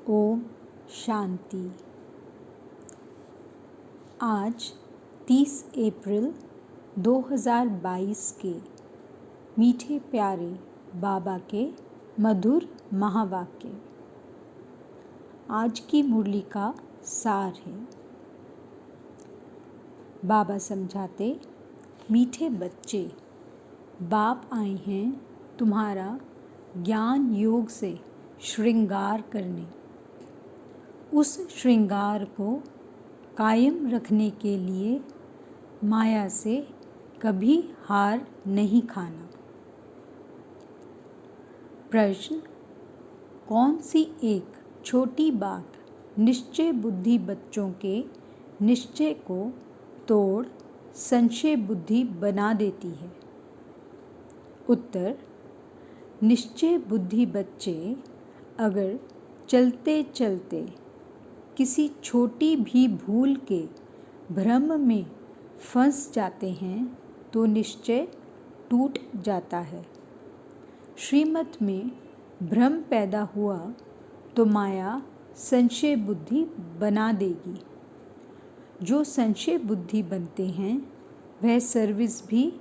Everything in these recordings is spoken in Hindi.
ओम शांति। आज 30 अप्रैल 2022 के मीठे प्यारे बाबा के मधुर महावाक्य। आज की मुरली का सार है। बाबा समझाते, मीठे बच्चे, बाप आए हैं तुम्हारा ज्ञान योग से श्रृंगार करने। उस श्रृंगार को कायम रखने के लिए माया से कभी हार नहीं खाना। प्रश्न: कौन सी एक छोटी बात निश्चय बुद्धि बच्चों के निश्चय को तोड़ संशय बुद्धि बना देती है? उत्तर: निश्चय बुद्धि बच्चे अगर चलते चलते किसी छोटी भी भूल के भ्रम में फंस जाते हैं तो निश्चय टूट जाता है। श्रीमत में भ्रम पैदा हुआ तो माया संशय बुद्धि बना देगी। जो संशय बुद्धि बनते हैं वह सर्विस भी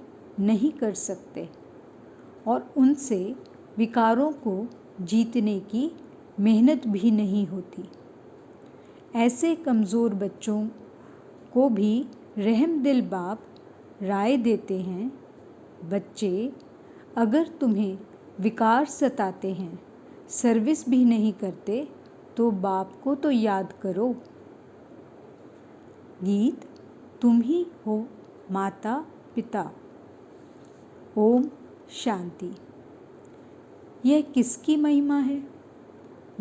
नहीं कर सकते और उनसे विकारों को जीतने की मेहनत भी नहीं होती। ऐसे कमज़ोर बच्चों को भी रहमदिल बाप राय देते हैं, बच्चे अगर तुम्हें विकार सताते हैं, सर्विस भी नहीं करते तो बाप को तो याद करो। गीत: तुम ही हो माता पिता। ओम शांति। यह किसकी महिमा है?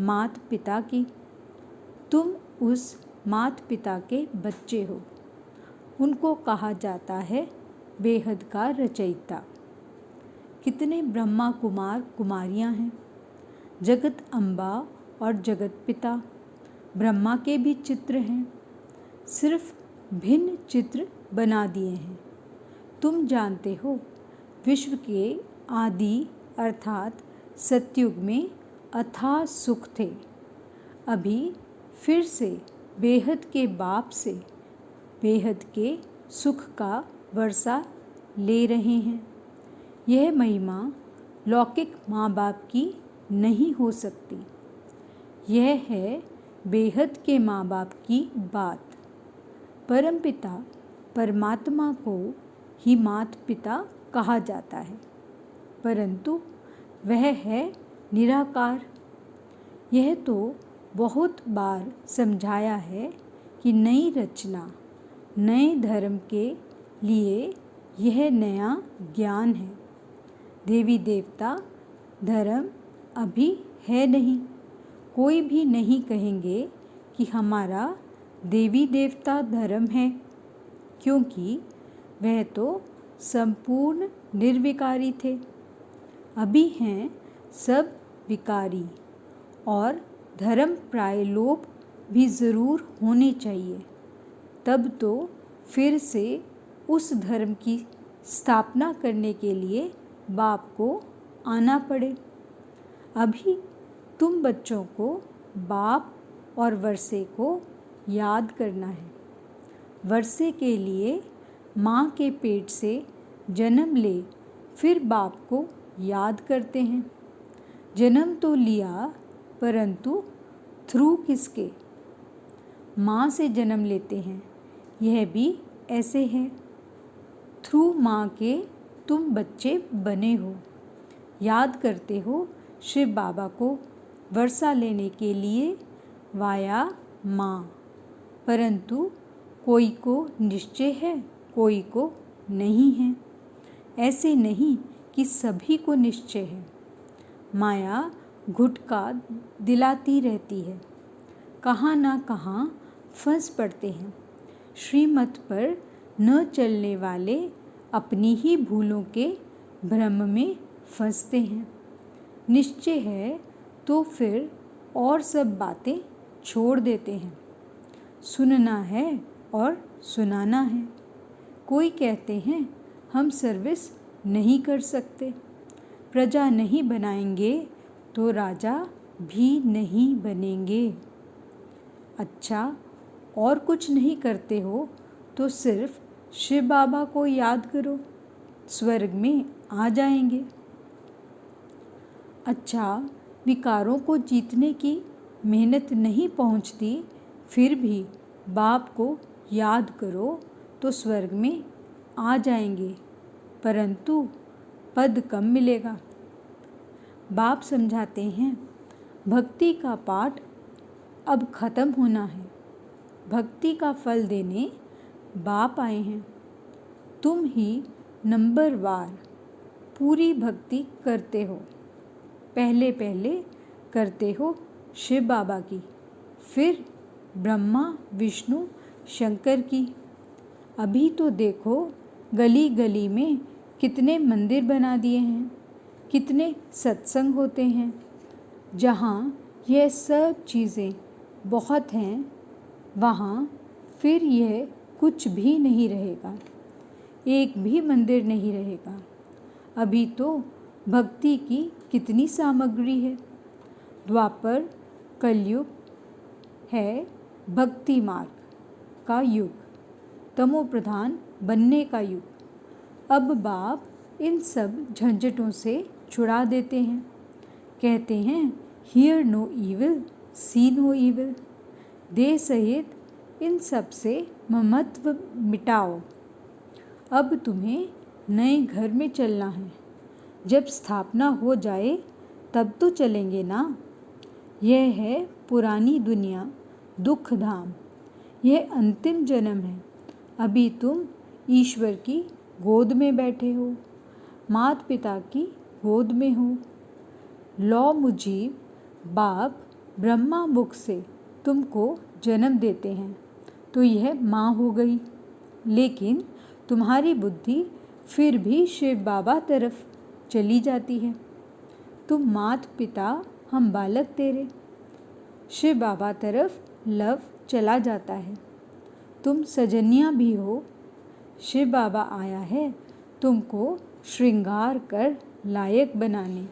मात पिता की। तुम उस मात पिता के बच्चे हो। उनको कहा जाता है बेहद का रचयिता। कितने ब्रह्मा कुमार कुमारियां हैं। जगत अम्बा और जगत पिता ब्रह्मा के भी चित्र हैं, सिर्फ भिन्न चित्र बना दिए हैं। तुम जानते हो विश्व के आदि अर्थात सतयुग में अथाह सुख थे। अभी फिर से बेहद के बाप से बेहद के सुख का वर्षा ले रहे हैं। यह महिमा लौकिक माँ बाप की नहीं हो सकती। यह है बेहद के माँ बाप की बात। परमपिता परमात्मा को ही मात पिता कहा जाता है, परंतु वह है निराकार। यह तो बहुत बार समझाया है कि नई रचना नए धर्म के लिए यह नया ज्ञान है। देवी देवता धर्म अभी है नहीं। कोई भी नहीं कहेंगे कि हमारा देवी देवता धर्म है, क्योंकि वह तो संपूर्ण निर्विकारी थे। अभी हैं सब विकारी और धर्म प्राय लोप भी ज़रूर होने चाहिए, तब तो फिर से उस धर्म की स्थापना करने के लिए बाप को आना पड़े। अभी तुम बच्चों को बाप और वर्षे को याद करना है। वर्षे के लिए माँ के पेट से जन्म ले फिर बाप को याद करते हैं। जन्म तो लिया, परंतु थ्रू किसके? माँ से जन्म लेते हैं। यह भी ऐसे है। थ्रू माँ के तुम बच्चे बने हो। याद करते हो शिव बाबा को वर्षा लेने के लिए वाया माँ, परंतु कोई को निश्चय है, कोई को नहीं है। ऐसे नहीं कि सभी को निश्चय है। माया घुटका दिलाती रहती है। कहाँ ना कहाँ फंस पड़ते हैं। श्रीमत पर न चलने वाले अपनी ही भूलों के भ्रम में फंसते हैं। निश्चय है तो फिर और सब बातें छोड़ देते हैं। सुनना है और सुनाना है। कोई कहते हैं हम सर्विस नहीं कर सकते, प्रजा नहीं बनाएंगे तो राजा भी नहीं बनेंगे। अच्छा, और कुछ नहीं करते हो तो सिर्फ शिव बाबा को याद करो, स्वर्ग में आ जाएंगे। अच्छा, विकारों को जीतने की मेहनत नहीं पहुंचती, फिर भी बाप को याद करो तो स्वर्ग में आ जाएंगे, परंतु पद कम मिलेगा। बाप समझाते हैं, भक्ति का पाठ अब खत्म होना है। भक्ति का फल देने बाप आए हैं। तुम ही नंबरवार पूरी भक्ति करते हो। पहले पहले करते हो शिव बाबा की, फिर ब्रह्मा विष्णु शंकर की। अभी तो देखो गली गली में कितने मंदिर बना दिए हैं, कितने सत्संग होते हैं। जहाँ यह सब चीज़ें बहुत हैं, वहाँ फिर यह कुछ भी नहीं रहेगा, एक भी मंदिर नहीं रहेगा। अभी तो भक्ति की कितनी सामग्री है। द्वापर कलयुग है भक्ति मार्ग का युग, तमो प्रधान बनने का युग। अब बाप इन सब झंझटों से छुड़ा देते हैं। कहते हैं, hear no evil, see no evil. देह सहित इन सब से ममत्व मिटाओ। अब तुम्हें नए घर में चलना है। जब स्थापना हो जाए तब तो चलेंगे ना। यह है पुरानी दुनिया, दुख धाम। यह अंतिम जन्म है। अभी तुम ईश्वर की गोद में बैठे हो, माता पिता की गोद में हो। लौ मुजीब बाप ब्रह्मा मुख से तुमको जन्म देते हैं तो यह माँ हो गई, लेकिन तुम्हारी बुद्धि फिर भी शिव बाबा तरफ चली जाती है। तुम मात पिता, हम बालक तेरे। शिव बाबा तरफ लव चला जाता है। तुम सजनिया भी हो। शिव बाबा आया है तुमको श्रृंगार कर लायक बनाने।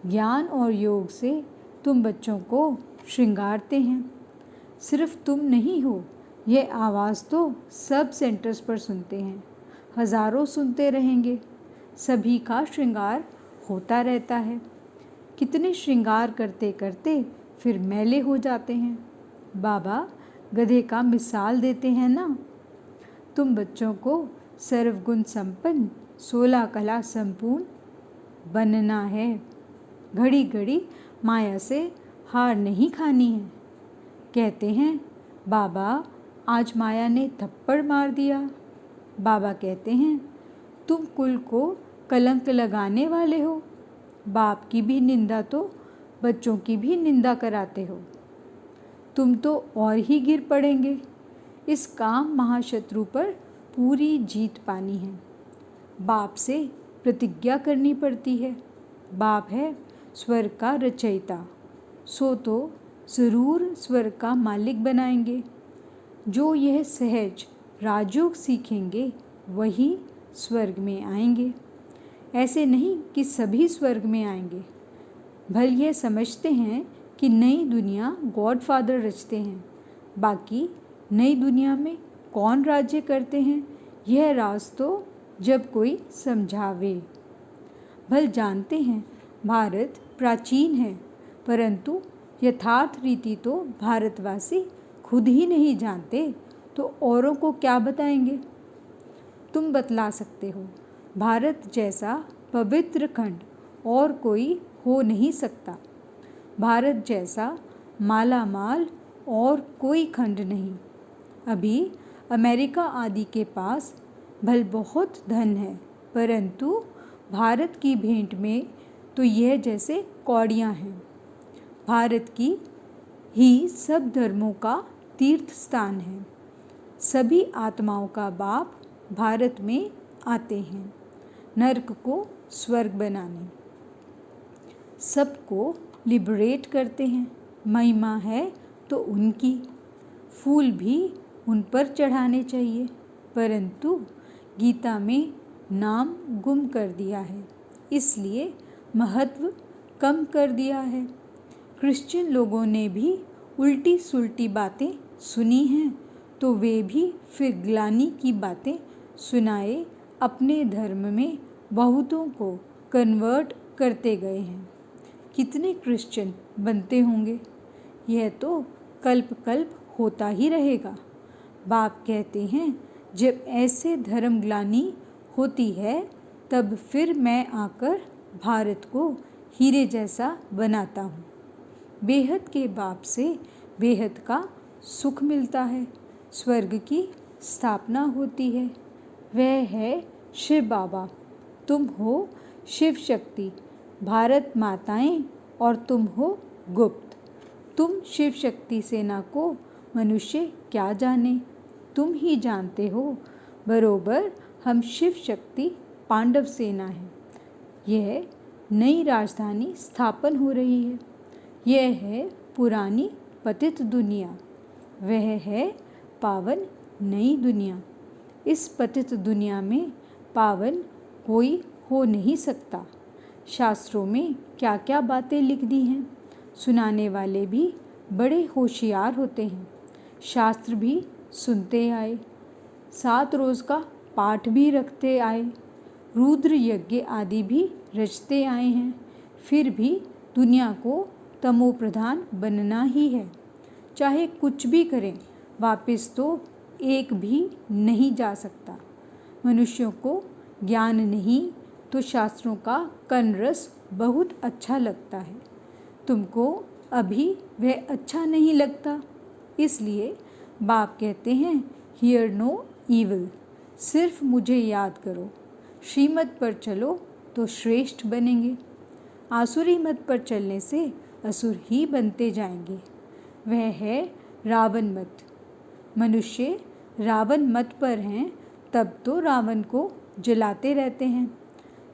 ज्ञान और योग से तुम बच्चों को श्रृंगारते हैं। सिर्फ तुम नहीं हो, यह आवाज़ तो सब सेंटर्स पर सुनते हैं, हज़ारों सुनते रहेंगे। सभी का श्रृंगार होता रहता है। कितने श्रृंगार करते करते फिर मैले हो जाते हैं। बाबा गधे का मिसाल देते हैं ना। तुम बच्चों को सर्वगुण संपन्न, 16 कला संपूर्ण बनना है। घड़ी घड़ी माया से हार नहीं खानी है। कहते हैं, बाबा आज माया ने थप्पड़ मार दिया। बाबा कहते हैं, तुम कुल को कलंक लगाने वाले हो। बाप की भी निंदा तो बच्चों की भी निंदा कराते हो। तुम तो और ही गिर पड़ेंगे। इस काम महाशत्रु पर पूरी जीत पानी है। बाप से प्रतिज्ञा करनी पड़ती है। बाप है स्वर्ग का रचयिता, सो तो ज़रूर स्वर्ग का मालिक बनाएंगे। जो यह सहज राजयोग सीखेंगे वही स्वर्ग में आएंगे। ऐसे नहीं कि सभी स्वर्ग में आएंगे। भल यह समझते हैं कि नई दुनिया गॉडफादर रचते हैं, बाकी नई दुनिया में कौन राज्य करते हैं, यह राज तो जब कोई समझावे। भल जानते हैं भारत प्राचीन है, परंतु यथार्थ रीति तो भारतवासी खुद ही नहीं जानते, तो औरों को क्या बताएंगे। तुम बतला सकते हो। भारत जैसा पवित्र खंड और कोई हो नहीं सकता। भारत जैसा मालामाल और कोई खंड नहीं। अभी अमेरिका आदि के पास भल बहुत धन है, परंतु भारत की भेंट में तो यह जैसे कौड़ियाँ हैं। भारत की ही सब धर्मों का तीर्थ स्थान है। सभी आत्माओं का बाप भारत में आते हैं, नरक को स्वर्ग बनाने। सबको लिबरेट करते हैं। महिमा है तो उनकी। फूल भी उन पर चढ़ाने चाहिए, परंतु गीता में नाम गुम कर दिया है, इसलिए महत्व कम कर दिया है। क्रिश्चियन लोगों ने भी उल्टी सुल्टी बातें सुनी हैं, तो वे भी फिर ग्लानि की बातें सुनाए अपने धर्म में बहुतों को कन्वर्ट करते गए हैं। कितने क्रिश्चियन बनते होंगे, यह तो कल्प कल्प होता ही रहेगा। बाप कहते हैं, जब ऐसे धर्म ग्लानि होती है तब फिर मैं आकर भारत को हीरे जैसा बनाता हूँ। बेहद के बाप से बेहद का सुख मिलता है, स्वर्ग की स्थापना होती है। वह है शिव बाबा, तुम हो शिव शक्ति, भारत माताएं, और तुम हो गुप्त। तुम शिव शक्ति सेना को मनुष्य क्या जाने, तुम ही जानते हो बरोबर हम शिव शक्ति पांडव सेना है। यह नई राजधानी स्थापन हो रही है। यह है पुरानी पतित दुनिया, वह है पावन नई दुनिया। इस पतित दुनिया में पावन कोई हो नहीं सकता। शास्त्रों में क्या क्या बातें लिख दी हैं, सुनाने वाले भी बड़े होशियार होते हैं। शास्त्र भी सुनते आए, 7 रोज़ का पाठ भी रखते आए, रुद्र यज्ञ आदि भी रचते आए हैं। फिर भी दुनिया को तमो प्रधान बनना ही है। चाहे कुछ भी करें, वापस तो एक भी नहीं जा सकता। मनुष्यों को ज्ञान नहीं तो शास्त्रों का कनरस बहुत अच्छा लगता है। तुमको अभी वह अच्छा नहीं लगता, इसलिए बाप कहते हैं, हियर नो ईविल, सिर्फ मुझे याद करो। श्रीमत पर चलो तो श्रेष्ठ बनेंगे, आसुरी मत पर चलने से असुर ही बनते जाएंगे। वह है रावण मत। मनुष्य रावण मत पर हैं, तब तो रावण को जलाते रहते हैं।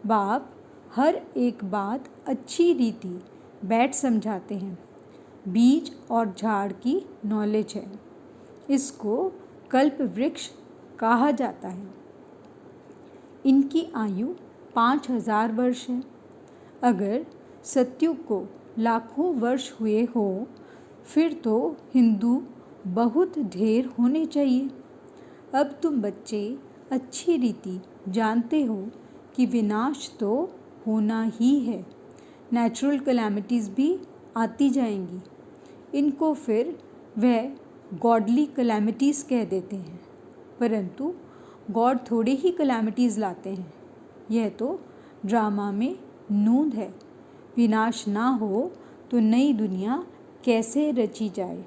बाप हर एक बात अच्छी रीति बैठ समझाते हैं। बीज और झाड़ की नॉलेज है, इसको कल्प वृक्ष कहा जाता है। इनकी आयु 5000 वर्ष है। अगर सतयुग को लाखों वर्ष हुए हो, फिर तो हिंदू बहुत ढेर होने चाहिए। अब तुम बच्चे अच्छी रीति जानते हो कि विनाश तो होना ही है। नेचुरल कैलामिटीज़ भी आती जाएंगी। इनको फिर वह गॉडली कैलामिटीज़ कह देते हैं, परंतु गॉड थोड़े ही कैलामिटीज़ लाते हैं। यह तो ड्रामा में नूंद है। विनाश ना हो तो नई दुनिया कैसे रची जाए।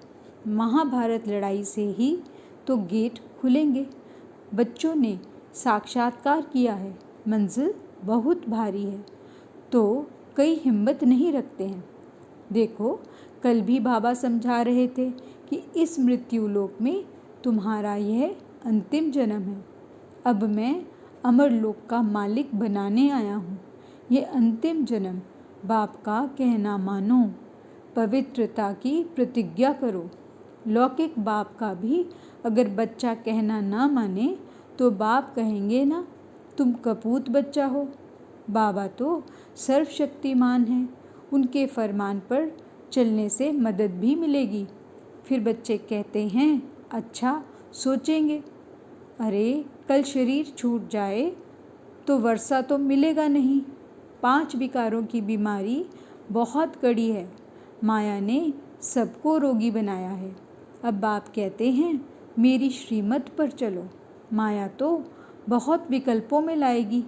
महाभारत लड़ाई से ही तो गेट खुलेंगे। बच्चों ने साक्षात्कार किया है, मंजिल बहुत भारी है, तो कई हिम्मत नहीं रखते हैं। देखो, कल भी बाबा समझा रहे थे कि इस मृत्यु लोक में तुम्हारा यह अंतिम जन्म है। अब मैं अमर लोक का मालिक बनाने आया हूँ। ये अंतिम जन्म बाप का कहना मानो, पवित्रता की प्रतिज्ञा करो। लौकिक बाप का भी अगर बच्चा कहना ना माने तो बाप कहेंगे ना, तुम कपूत बच्चा हो। बाबा तो सर्वशक्तिमान हैं, उनके फरमान पर चलने से मदद भी मिलेगी। फिर बच्चे कहते हैं, अच्छा सोचेंगे। अरे, कल शरीर छूट जाए तो वर्षा तो मिलेगा नहीं। 5 विकारों की बीमारी बहुत कड़ी है। माया ने सबको रोगी बनाया है। अब बाप कहते हैं, मेरी श्रीमत पर चलो। माया तो बहुत विकल्पों में लाएगी,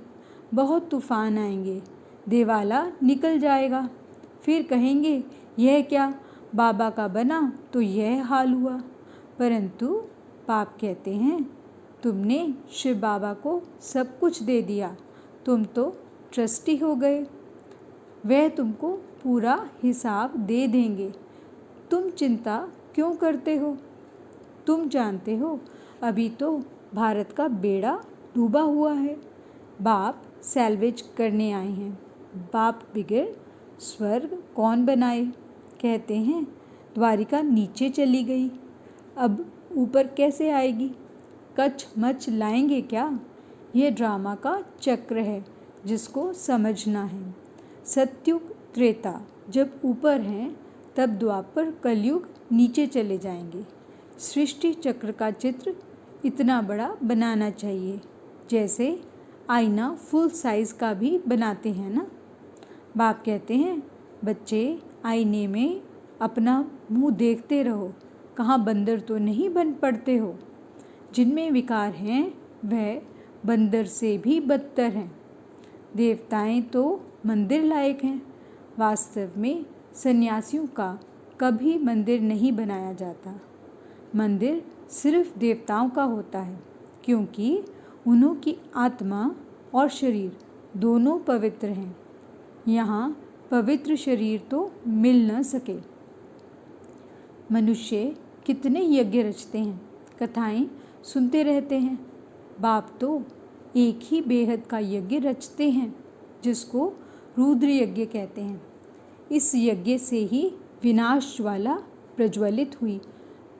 बहुत तूफान आएंगे, देवाला निकल जाएगा। फिर कहेंगे, यह क्या बाबा का बना तो यह हाल हुआ। परंतु बाप कहते हैं, तुमने शिव बाबा को सब कुछ दे दिया, तुम तो ट्रस्टी हो गए। वह तुमको पूरा हिसाब दे देंगे। तुम चिंता क्यों करते हो? तुम जानते हो अभी तो भारत का बेड़ा डूबा हुआ है। बाप सैल्वेज करने आए हैं। बाप बिगड़ स्वर्ग कौन बनाए? कहते हैं, द्वारिका नीचे चली गई, अब ऊपर कैसे आएगी? कच मच लाएंगे क्या? यह ड्रामा का चक्र है जिसको समझना है। सत्युग त्रेता जब ऊपर हैं तब द्वापर कलयुग नीचे चले जाएंगे। सृष्टि चक्र का चित्र इतना बड़ा बनाना चाहिए, जैसे आईना फुल साइज़ का भी बनाते हैं ना। बाप कहते हैं, बच्चे आईने में अपना मुंह देखते रहो, कहाँ बंदर तो नहीं बन पड़ते हो। जिनमें विकार हैं वह बंदर से भी बदतर हैं। देवताएं तो मंदिर लायक हैं। वास्तव में सन्यासियों का कभी मंदिर नहीं बनाया जाता। मंदिर सिर्फ देवताओं का होता है, क्योंकि उन्हों की आत्मा और शरीर दोनों पवित्र हैं। यहाँ पवित्र शरीर तो मिल न सके। मनुष्य कितने यज्ञ रचते हैं, कथाएं सुनते रहते हैं। बाप तो एक ही बेहद का यज्ञ रचते हैं, जिसको रुद्र यज्ञ कहते हैं। इस यज्ञ से ही विनाश ज्वाला प्रज्वलित हुई,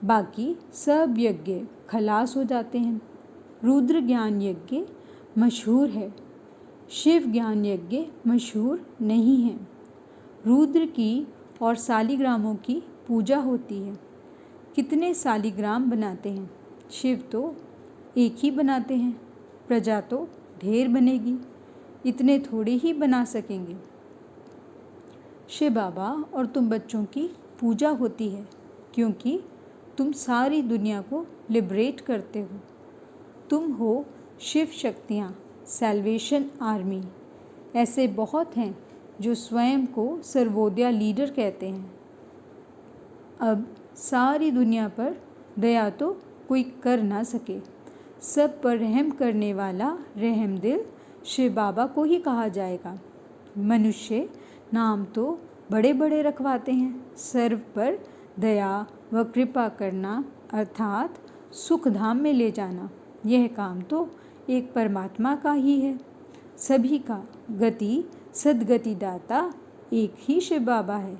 बाकी सब यज्ञ खलास हो जाते हैं। रुद्र ज्ञान यज्ञ मशहूर है, शिव ज्ञान यज्ञ मशहूर नहीं है। रुद्र की और शालिग्रामों की पूजा होती है। कितने शालिग्राम बनाते हैं, शिव तो एक ही बनाते हैं। प्रजा तो ढेर बनेगी, इतने थोड़े ही बना सकेंगे। शिव बाबा और तुम बच्चों की पूजा होती है, क्योंकि तुम सारी दुनिया को लिबरेट करते हो। तुम हो शिव शक्तियाँ, सैल्वेशन आर्मी। ऐसे बहुत हैं जो स्वयं को सर्वोदया लीडर कहते हैं। अब सारी दुनिया पर दया तो कोई कर ना सके। सब पर रहम करने वाला रहम दिल शिव बाबा को ही कहा जाएगा। मनुष्य नाम तो बड़े बड़े रखवाते हैं, सर्व पर दया व कृपा करना अर्थात सुख धाम में ले जाना, यह काम तो एक परमात्मा का ही है। सभी का गति सद्गति दाता एक ही शिव बाबा है।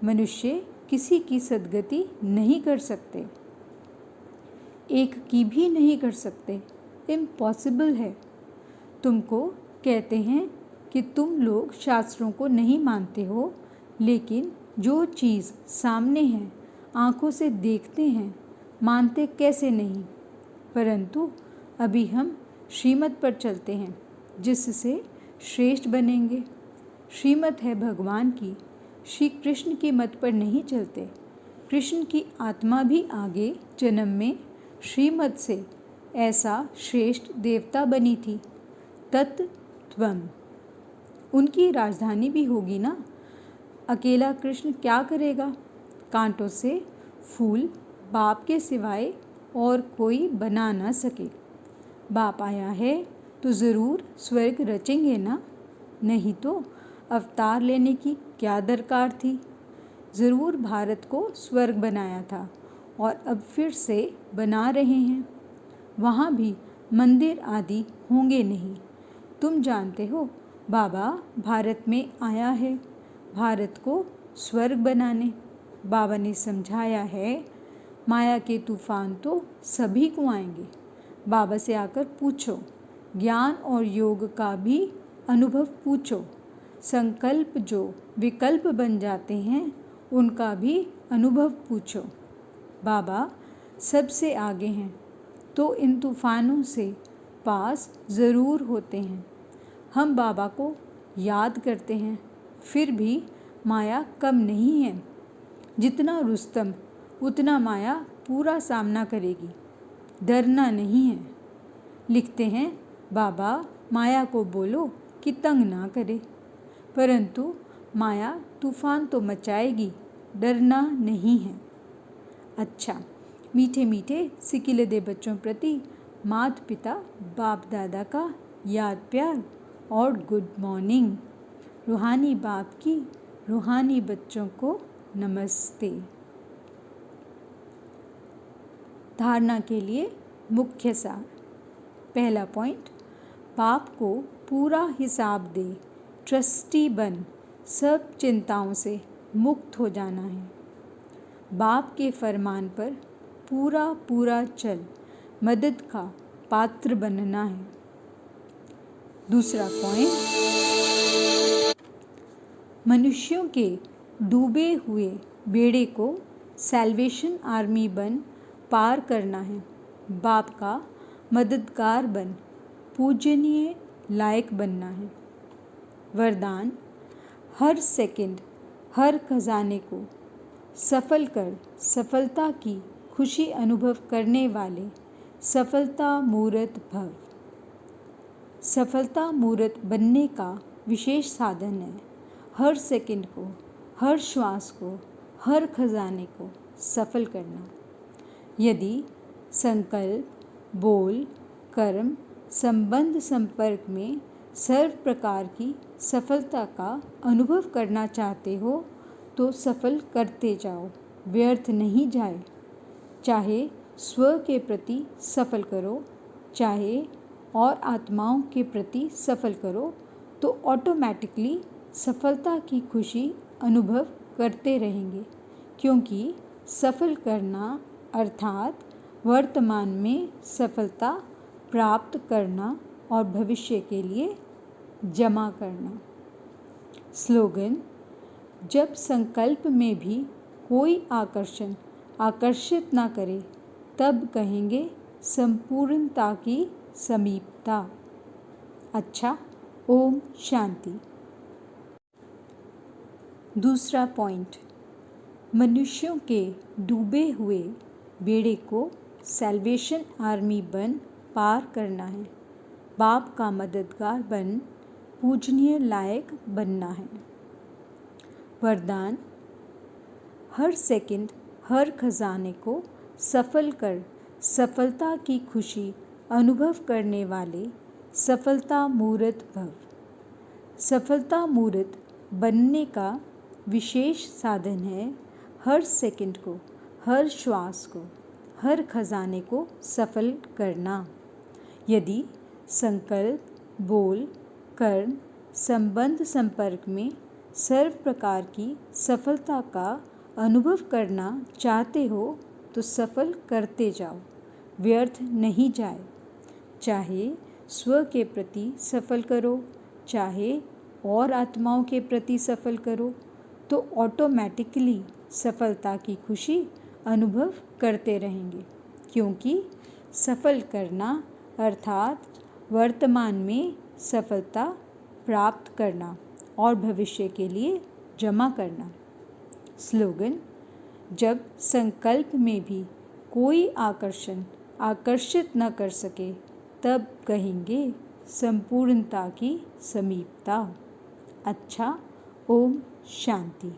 मनुष्य किसी की सद्गति नहीं कर सकते, एक की भी नहीं कर सकते, इम्पॉसिबल है। तुमको कहते हैं कि तुम लोग शास्त्रों को नहीं मानते हो, लेकिन जो चीज़ सामने है, आँखों से देखते हैं, मानते कैसे नहीं। परंतु अभी हम श्रीमत पर चलते हैं, जिससे श्रेष्ठ बनेंगे। श्रीमत है भगवान की, श्री कृष्ण की मत पर नहीं चलते। कृष्ण की आत्मा भी आगे जन्म में श्रीमत से ऐसा श्रेष्ठ देवता बनी थी। तत्त्वम उनकी राजधानी भी होगी ना। अकेला कृष्ण क्या करेगा? कांटों से फूल बाप के सिवाय और कोई बना ना सके। बाप आया है तो ज़रूर स्वर्ग रचेंगे ना, नहीं तो अवतार लेने की क्या दरकार थी। ज़रूर भारत को स्वर्ग बनाया था और अब फिर से बना रहे हैं। वहाँ भी मंदिर आदि होंगे नहीं। तुम जानते हो बाबा भारत में आया है भारत को स्वर्ग बनाने। बाबा ने समझाया है, माया के तूफान तो सभी को आएंगे। बाबा से आकर पूछो, ज्ञान और योग का भी अनुभव पूछो। संकल्प जो विकल्प बन जाते हैं, उनका भी अनुभव पूछो। बाबा सबसे आगे हैं, तो इन तूफानों से पास ज़रूर होते हैं। हम बाबा को याद करते हैं, फिर भी माया कम नहीं है। जितना रुस्तम उतना माया पूरा सामना करेगी, डरना नहीं है। लिखते हैं, बाबा माया को बोलो कि तंग ना करे, परंतु माया तूफान तो मचाएगी, डरना नहीं है। अच्छा, मीठे मीठे सिकिले दे बच्चों प्रति माता पिता बाप दादा का याद प्यार और गुड मॉर्निंग। रूहानी बाप की रूहानी बच्चों को नमस्ते। धारणा के लिए मुख्य सार। पहला पॉइंट, बाप को पूरा हिसाब दे, ट्रस्टी बन, सब चिंताओं से मुक्त हो जाना है। बाप के फरमान पर पूरा पूरा चल, मदद का पात्र बनना है। दूसरा पॉइंट, मनुष्यों के डूबे हुए बेड़े को सैल्वेशन आर्मी बन पार करना है। बाप का मददगार बन पूजनीय लायक बनना है। वरदान: हर सेकंड हर खजाने को सफल कर सफलता की खुशी अनुभव करने वाले सफलता मूर्त भव। सफलता मूर्त बनने का विशेष साधन है हर सेकंड को, हर श्वास को, हर खजाने को सफल करना। यदि संकल्प, बोल, कर्म, संबंध, संपर्क में सर्व प्रकार की सफलता का अनुभव करना चाहते हो तो सफल करते जाओ, व्यर्थ नहीं जाए। चाहे स्व के प्रति सफल करो, चाहे और आत्माओं के प्रति सफल करो, तो ऑटोमेटिकली सफलता की खुशी अनुभव करते रहेंगे, क्योंकि सफल करना अर्थात वर्तमान में सफलता प्राप्त करना और भविष्य के लिए जमा करना। स्लोगन: जब संकल्प में भी कोई आकर्षण आकर्षित ना करे, तब कहेंगे संपूर्णता की समीपता। अच्छा, ओम शांति। दूसरा पॉइंट: मनुष्यों के डूबे हुए बेड़े को सैल्वेशन आर्मी बन पार करना है। बाप का मददगार बन पूजनीय लायक बनना है। वरदान: हर सेकंड हर खजाने को सफल कर सफलता की खुशी अनुभव करने वाले सफलता मूर्त भव। सफलता मूर्त बनने का विशेष साधन है हर सेकंड को, हर श्वास को, हर खजाने को सफल करना। यदि संकल्प, बोल, कर्म, संबंध, संपर्क में सर्व प्रकार की सफलता का अनुभव करना चाहते हो तो सफल करते जाओ, व्यर्थ नहीं जाए। चाहे स्व के प्रति सफल करो, चाहे और आत्माओं के प्रति सफल करो, तो ऑटोमेटिकली सफलता की खुशी अनुभव करते रहेंगे, क्योंकि सफल करना अर्थात वर्तमान में सफलता प्राप्त करना और भविष्य के लिए जमा करना। स्लोगन: जब संकल्प में भी कोई आकर्षण आकर्षित न कर सके, तब कहेंगे संपूर्णता की समीपता। अच्छा, ओम शांति।